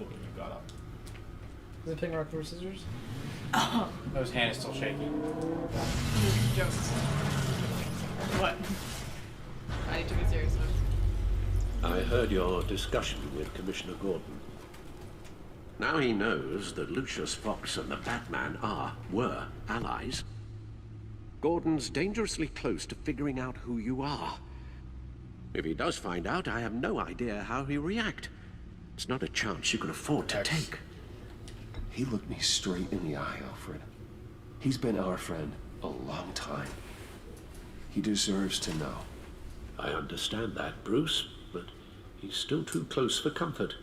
when you got up. Is it playing rock, paper, scissors? Oh. No, his hand is still shaking. Jokes. What? I took it seriously. I heard your discussion with Commissioner Gordon. Now he knows that Lucius Fox and the Batman were allies. Gordon's dangerously close to figuring out who you are. If he does find out, I have no idea how he'll react. It's not a chance you can afford to take. He looked me straight in the eye, Alfred. He's been our friend a long time. He deserves to know. I understand that, Bruce, but he's still too close for comfort.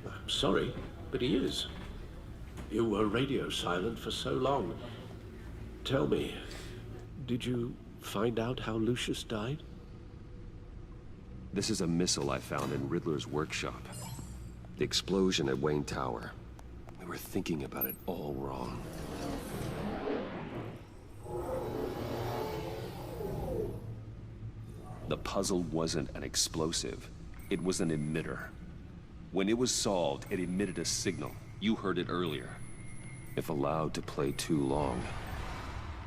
I'm sorry, but he is. You were radio silent for so long. Tell me, did you find out how Lucius died? This is a missile I found in Riddler's workshop. The explosion at Wayne Tower. We were thinking about it all wrong. The puzzle wasn't an explosive. It was an emitter. When it was solved, it emitted a signal. You heard it earlier. If allowed to play too long,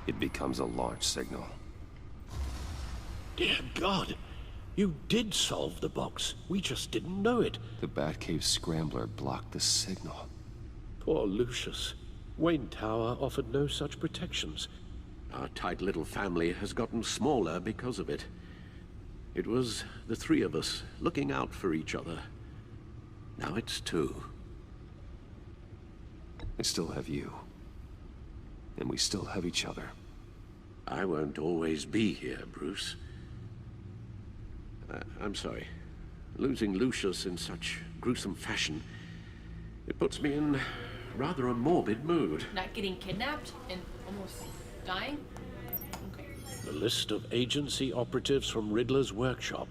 it becomes a launch signal. Dear God! You did solve the box. We just didn't know it. The Batcave scrambler blocked the signal. Poor Lucius. Wayne Tower offered no such protections. Our tight little family has gotten smaller because of it. It was the three of us looking out for each other. Now it's two. I still have you. And we still have each other. I won't always be here, Bruce. I'm sorry. Losing Lucius in such gruesome fashion, it puts me in rather a morbid mood. Not getting kidnapped and almost dying? Okay. The list of agency operatives from Riddler's workshop.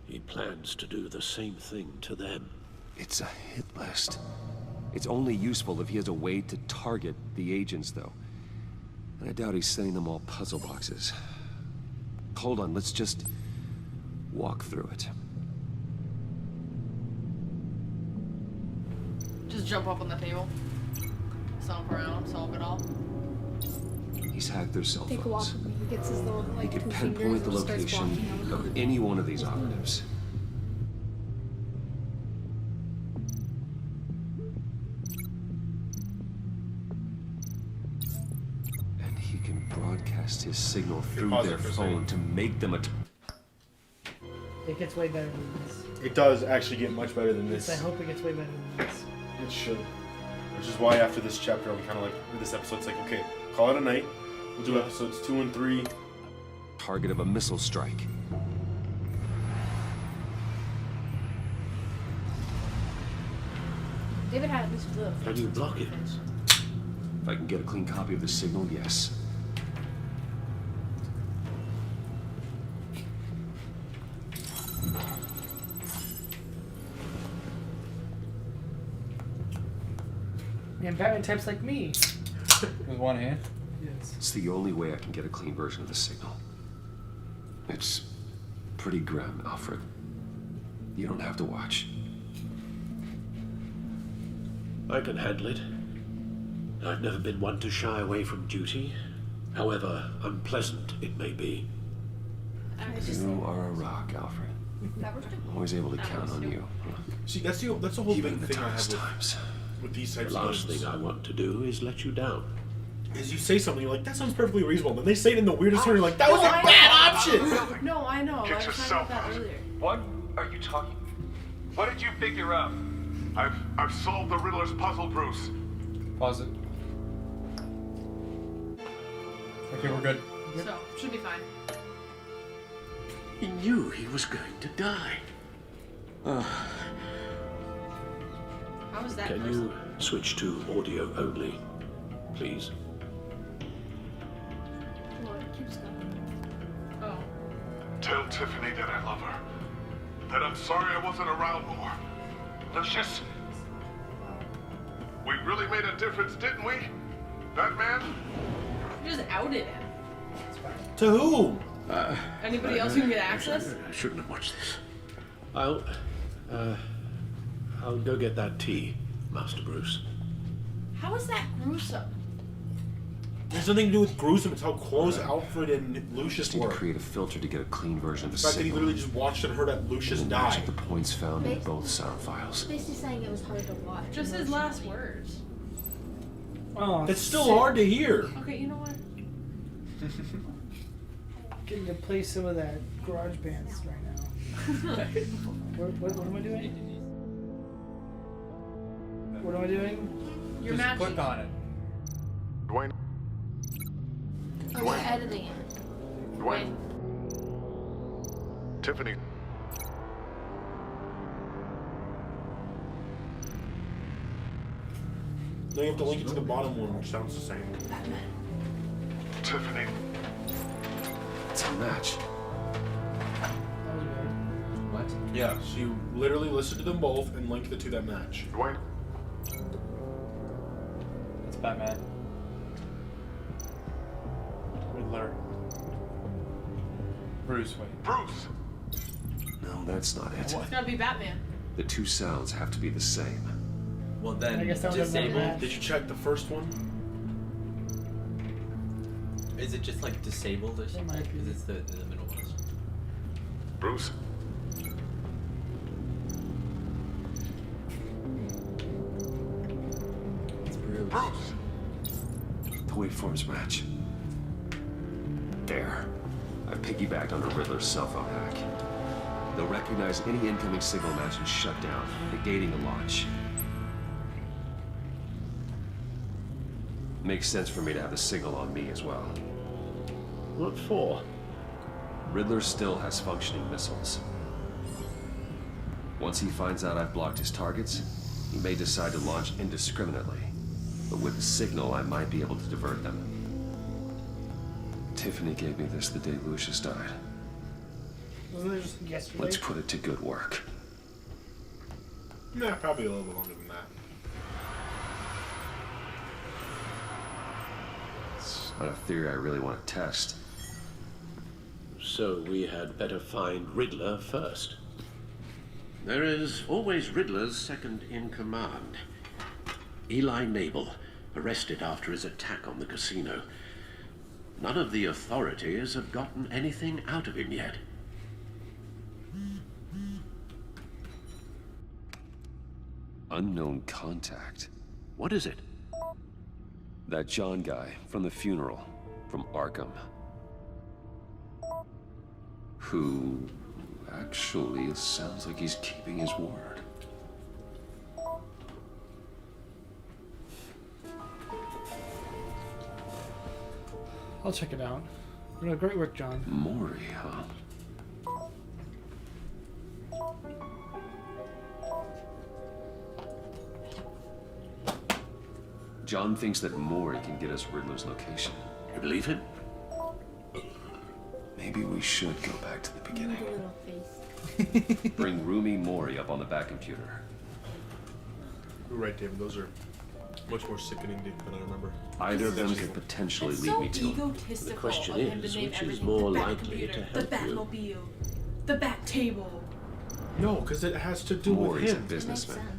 He plans to do the same thing to them. It's a hit list. It's only useful if he has a way to target the agents, though. And I doubt he's sending them all puzzle boxes. Hold on, let's just walk through it. Just jump up on the table. Stomp around, solve it all. He's hacked their cell Take a walk phones. with me. He gets his little, He like, can two pinpoint fingers the and starts location walking out. of any one of these operatives. And he can broadcast his signal through pause it their for a phone second. to make them It gets way better than this. It does actually get much better than this. I hope it gets way better than this. It should. Which is why after this chapter, I'm kind of like, with this episode, it's like, okay, call it a night. We'll do episodes 2 and 3. target of a missile strike. David had at least the. How do you block it? If I can get a clean copy of the signal, yes. Man, Batman types like me. With one hand? Yes. It's the only way I can get a clean version of the signal. It's pretty grim, Alfred. You don't have to watch. I can handle it. I've never been one to shy away from duty, however unpleasant it may be. You are a rock, Alfred. I'm always able to count on you. See, that's the whole Even in big the thing I have toughest times. with these The types of last games. thing I want to do is let you down. Is you say something, you're like, that sounds perfectly reasonable. Then they say it in the weirdest tone, you're like, that was a bad option! No, I know. I was talking about that earlier. What are you talking? What did you figure out? I've solved the Riddler's puzzle, Bruce. Pause it. Okay, we're good. So, should be fine. He knew he was going to die. How was that Can person? you switch to audio only, please? Well, it keeps going. Oh. Tell Tiffany that I love her. That I'm sorry I wasn't around more. Lucius, we really made a difference, didn't we? Batman? You just outed him. To who? Anybody else who can get access? I shouldn't have watched this. I'll I'll go get that tea, Master Bruce. How is that gruesome? There's nothing to do with gruesome. It's how close Alfred and Lucius Just need to were. create a filter to get a clean version of the The fact that he signal. literally just watched and heard that Lucius And die. match the points found in both sound files. Basically saying it was hard to watch. Just his last words. Oh, That's still shit. hard to hear. Okay, you know what? Getting to play some of that garage bands right now. What am I doing? What am I doing? You're Just matching. click on it. Dwayne. Oh, you're editing it. Dwayne. Tiffany. Then you have to link it to the bottom one, which sounds the same. Tiffany. It's a match. That was weird. What? Yeah, so you literally listen to them both and link the two that match. Dwayne. It's Batman. Riddler. Bruce Wayne. Bruce. No, that's not it. It's gotta be Batman. The two sounds have to be the same. Well then, I guess that would have been disabled. that. Did you check the first one? Is it just like disabled or It something? might be. Because it's the middle ones. Bruce. It's Bruce. Bruce. The waveforms match. There. I've piggybacked onto Riddler's cell phone hack. They'll recognize any incoming signal match and shut down, negating the launch. Makes sense for me to have the signal on me as well. What for? Riddler still has functioning missiles. Once he finds out I've blocked his targets, he may decide to launch indiscriminately. But with the signal, I might be able to divert them. Tiffany gave me this the day Lucius died. Wasn't it just yesterday? Let's put it to good work. Nah, probably a little bit longer than that. It's not a theory I really want to test. So we had better find Riddler first. There is always Riddler's second in command. Eli Nabel, arrested after his attack on the casino. None of the authorities have gotten anything out of him yet. Unknown contact. What is it? That John guy from the funeral, from Arkham. Who actually sounds like he's keeping his word. I'll check it out. Great work, John. Maury, huh? John thinks that Maury can get us Riddler's location. You believe him? Maybe we should go back to the beginning. The little face. Bring Rumi Mori up on the back computer. You're right, David. Those are much more sickening than I remember. Either of them could potentially It's lead so me to him. egotistical The question of him to is, name which is everything more the likely Batcomputer, to the help you? Batmobile, the Bat table. No, because it has to do with Maury's a him. Makes businessman. sense.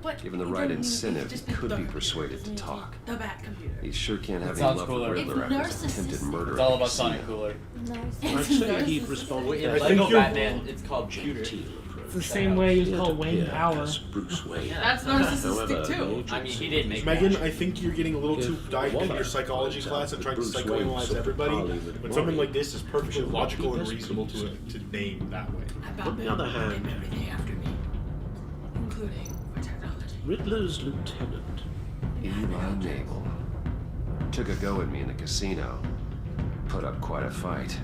But Given the you right don't need incentive, just he be could the be computer. persuaded to You talk. need The Batcomputer. He sure can't have It any sounds love cooler. for Riddler after his It's attempted narcissistic. murder. It's all at about the Sonic casino. Cooler. Nice. I'd say he'd respond Wait, with in a think Lego you're- Batman, it's called Pewter. genteel approach. It's the same way you Yet call Wayne appear Power. as Bruce Wayne. That's narcissistic However, too. agents I mean, he did make Megan, that. I think you're getting a little too If dived into your Waller psychology finds class out and that trying to Bruce Wayne psychoanalyze took everybody. Harley with When something Maury, like this is perfectly he will not logical be and best reasonable pleased. to name that way. On the other hand, everything after me, including my technology. Riddler's lieutenant. Eli Nabel took a go at me in the casino. Put up quite a fight.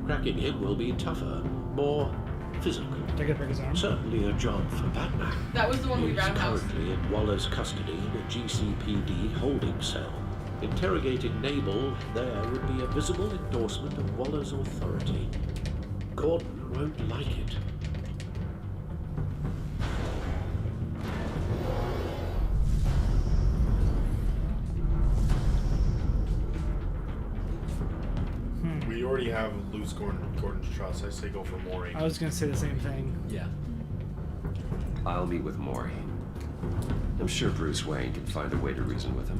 Cracking him will be tougher, more physical. Take it, break his arm. Certainly a job for Batman. That was the one we He's roundhouse. currently in Waller's custody in a GCPD holding cell. Interrogating Nabel there would be a visible endorsement of Waller's authority. Gordon won't like it. We already have loose Gordon's trust. I say go for Maury. I was gonna say the same thing. Yeah. I'll meet with Maury. I'm sure Bruce Wayne can find a way to reason with him.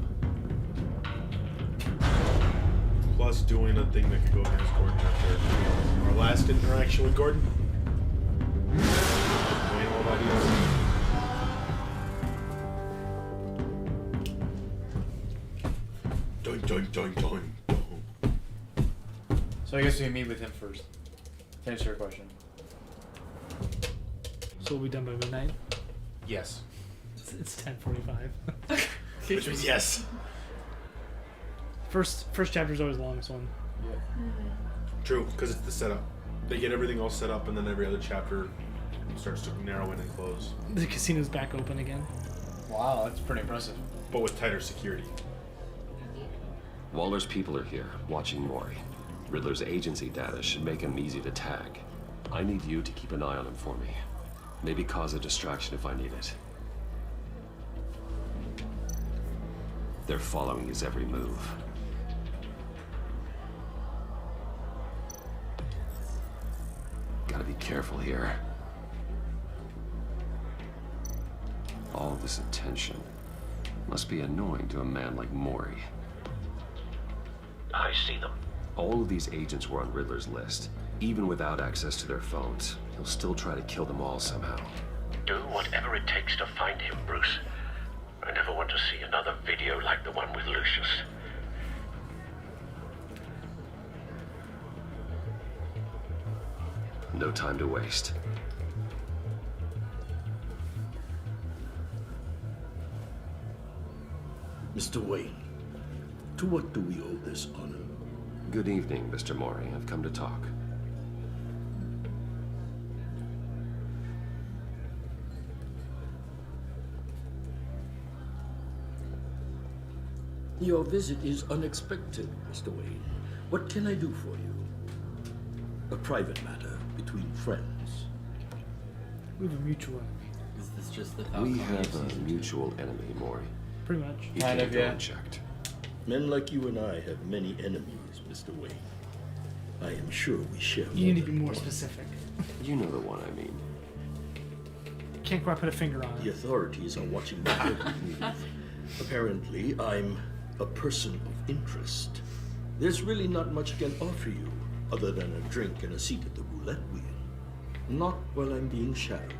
Plus doing a thing that could go against Gordon after our last interaction with Gordon. Doing all that easy. Doing. So I guess we meet with him first. To answer your question. So we'll be done by midnight. Yes. It's 10:45. Which means yes. First chapter's always the longest one. Yeah. True, because it's the setup. They get everything all set up, and then every other chapter starts to narrow in and close. The casino's back open again. Wow, that's pretty impressive. But with tighter security. Waller's people are here, watching Maury. Riddler's agency data should make him easy to tag. I need you to keep an eye on him for me. Maybe cause a distraction if I need it. They're following his every move. Gotta be careful here. All this attention must be annoying to a man like Maury. I see them. All of these agents were on Riddler's list. Even without access to their phones, he'll still try to kill them all somehow. Do whatever it takes to find him, Bruce. I never want to see another video like the one with Lucius. No time to waste. Mr. Wayne, to what do we owe this honor? Good evening, Mr. Maury. I've come to talk. Your visit is unexpected, Mr. Wayne. What can I do for you? A private matter between friends. We have a mutual enemy. Is this just the We Falcon have a mutual enemy, Maury. Pretty much. He Kind can't of, go yeah. unchecked. Men like you and I have many enemies, Mr. Wayne. I am sure we share You need to than be more one. specific. You know the one I mean. Can't quite put a finger on The it. authorities are watching my every move. Apparently, I'm a person of interest. There's really not much I can offer you, other than a drink and a seat at the roulette wheel. Not while I'm being shadowed.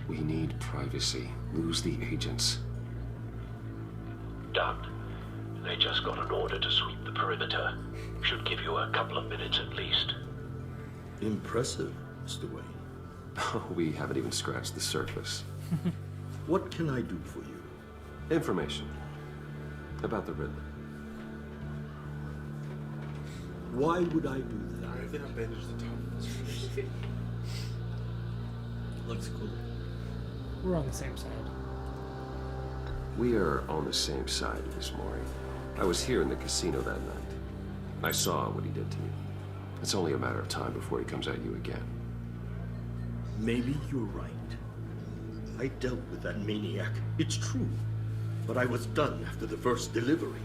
We need privacy. Lose the agents. Done. They just got an order to sweep the perimeter. Should give you a couple of minutes at least. Impressive, Mr. Wayne. We haven't even scratched the surface. What can I do for you? Information about the Riddler. Why would I do Why that? have they not bandaged the top of his face? Looks cool. We're on the same side. We are on the same side, Miss Maury. I was here in the casino that night. I saw what he did to me. It's only a matter of time before he comes at you again. Maybe you're right. I dealt with that maniac. It's true. But I was done after the first delivery.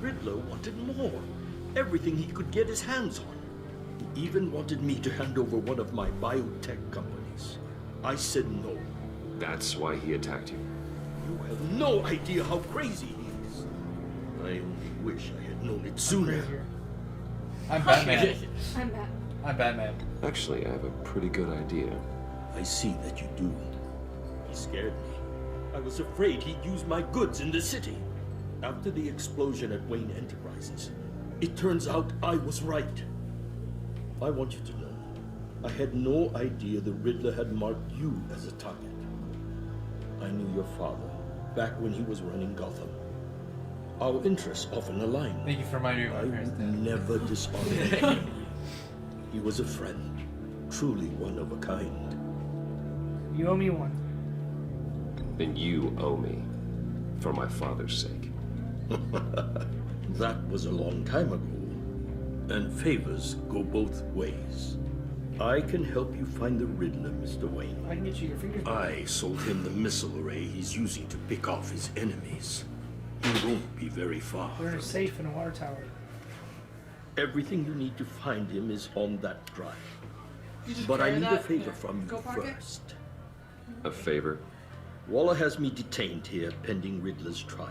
Riddler wanted more. Everything he could get his hands on. He even wanted me to hand over one of my biotech companies. I said no. That's why he attacked you. You have no idea how crazy he is. I only wish I had known it sooner. Crazier. I'm Batman. I'm back. I'm Batman. Actually, I have a pretty good idea. I see that you do. He scared me. I was afraid he'd use my goods in the city. After the explosion at Wayne Enterprises, it turns out I was right. I want you to know, I had no idea the Riddler had marked you as a target. I knew your father back when he was running Gotham. Our interests often aligned. Thank you for reminding me I of my parents' would dad. never dishonor him. He was a friend, truly one of a kind. You owe me one. Then you owe me, for my father's sake. That was a long time ago, and favors go both ways. I can help you find the Riddler, Mr. Wayne. I can get you your fingers. I sold him the missile array he's using to pick off his enemies. He won't be very far. They're in a safe in a water tower. Everything you need to find him is on that drive. You just But I carry need a that? favor Here, from you go park it. first. A favor? Waller has me detained here pending Riddler's trial.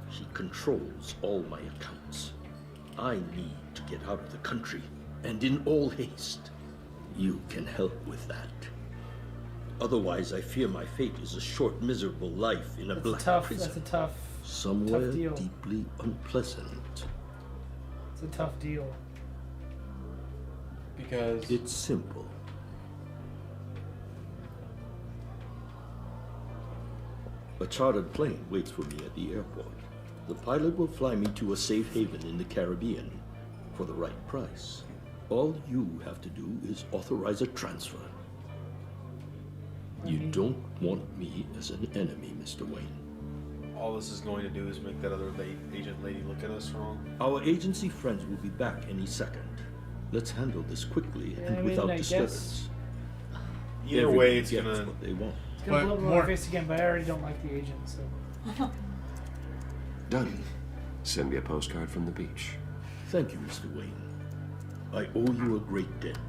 He controls all my accounts. I need to get out of the country, and in all haste. You can help with that. Otherwise, I fear my fate is a short, miserable life in a black prison. That's a tough Somewhere deal. deeply unpleasant. It's a tough deal. Because It's simple. A chartered plane waits for me at the airport. The pilot will fly me to a safe haven in the Caribbean for the right price. All you have to do is authorize a transfer. You don't want me as an enemy, Mr. Wayne. All this is going to do is make that other agent lady look at us wrong. Our agency friends will be back any second. Let's handle this quickly Yeah, and I mean, without I guess- disturbance. Either way, Everybody it's gets gonna. what they want. It's gonna But blow up in more- my face again, but I already don't like the agent, so. Done. Send me a postcard from the beach. Thank you, Mr. Wayne. I owe you a great debt.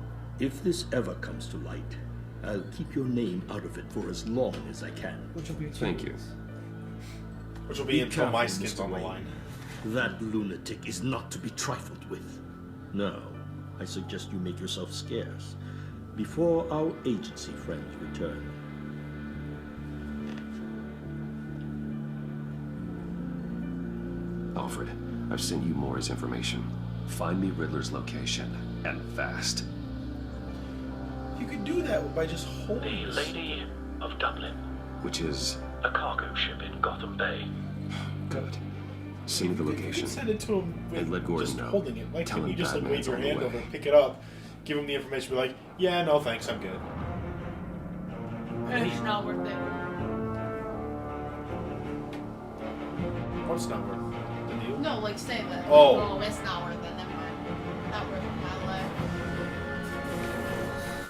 If this ever comes to light, I'll keep your name out of it for as long as I can. Which will be Thank you. Which will be until my careful, skin's Mr. on the Wayne. line. That lunatic is not to be trifled with. Now, I suggest you make yourself scarce before our agency friends return. Alfred, I've sent you Moore's information. Find me Riddler's location, and fast. You could do that by just holding The this. Lady of Dublin, Which is a cargo ship in Gotham Bay. good. Send me the You location. can send it to him with And let Gordon just know. holding it. Why Tell couldn't him you just like Batman's wave your on the hand way. over, pick it up, give him the information, be like, yeah, no thanks, I'm good. It's not worth it. What's not worth the deal? No, like say that. Oh. It's not worth it. Never mind. Not worth it.